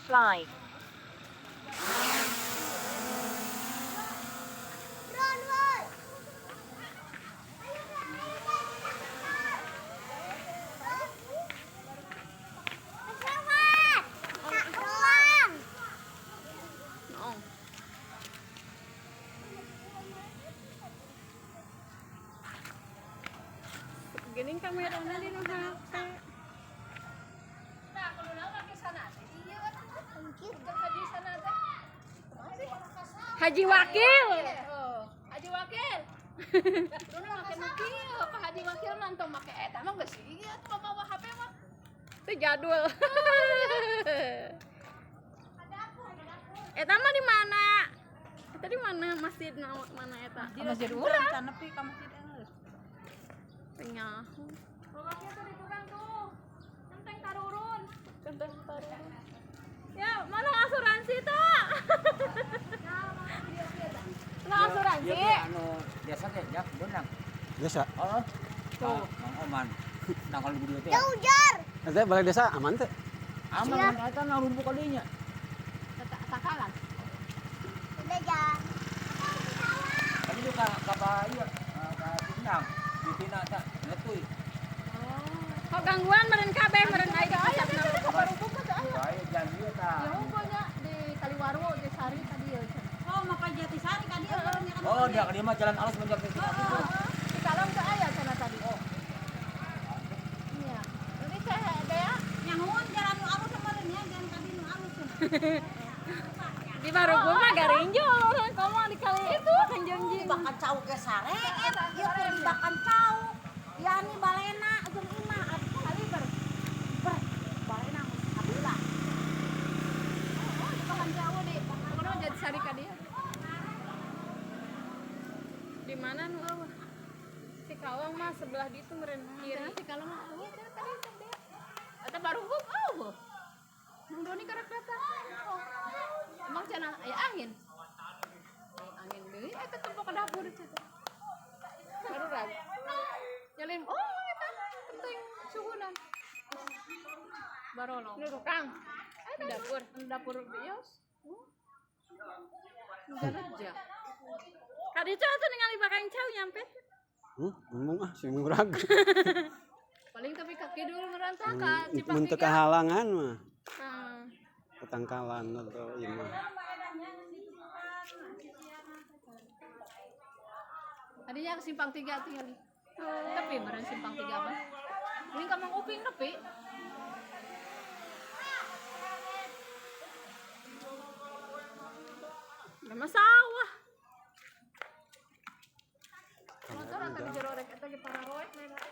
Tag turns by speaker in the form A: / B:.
A: slide.
B: Gening kameranya di HP.
C: Nah, kalau nama ke sana. Iya, kan di sana teh.
B: Haji Wakil.
C: Oh, Haji Wakil. Dulu makan kieu, Pak Haji Wakil nantong make eta mah geus ieu tuh bawa HP mah.
B: Itu jadul. Eta mah di mana? Eta di mana masjid mana eta?
C: Masjid urang can nepi ka masjid eus.
B: Tengah.
C: Pokoknya tuh dipegang tuh. Centeng tarurun.
B: Ya, mana asuransi tuh? Nah, asuransi.
D: Iya, anu biasa teh jak benang.
E: Desa.
D: Oh. Tuh, Mang Oman. Nah kalau di teh.
E: Nanti balik desa aman teh.
D: Aman eta na rumbu kadinya.
C: Takalan.
D: Tadi juga ka ieu ka Pinang. Di Pina teh letuy.
B: Kok gangguan meureun kabeh meureun aya di pusatna.
C: Barubuk mah teh aya.
D: Bae janji eta.
C: Ya hukumnya di Kaliwaru di Sari tadi ya. Oh, maka Jatisari kan dia barunya kan.
D: Oh, dia dia mah jalan alus menjak ke sini.
C: Di Kalong teh aya sana tadi. Oh. Iya. Jadi saya ada ya. Nyamun jalan nu alus kemarin ya, jalan tadi nu alus.
B: Di Barugu mah garinjol, komo di kali itu kanjengji.
F: Bakan cau ke sareet, ieu keur dibakan cau. Yani balena jeung imah kali balena mesti kabelah.
C: Oh, di Bahan Jawa deh. Kono jadi Sari ka dia.
B: Di mana nu eueuh? Si Kawang mah sebelah ditu meureun kiri.
C: Si Kalong oh, tadi tadi. Eta Barubuk oh. Nang doni karek datang. Oh. Emang cenah aya angin. Angin deui eta tempo ka dapur cenah. Baru rag. Jalin oh eta penting suhunan. Barolong.
B: Di tukang.
C: Di dapur bios. Garaja.
B: Kaditu atuh ningali bakang cau nyampe.
E: Ngomong ah si murag.
C: Paling tapi kaki dulu merantakan.
E: Mun teu kahalangan mah.
B: Nah,
E: Ketangkalan atau imah.
C: Tadinya ke simpang 3 tinggal. Tapi meureun simpang 3 mah. Ini ka Mang Uping nepi.
B: nama sawah.
C: Motor akan dijero rek eta ge pararoek mereka.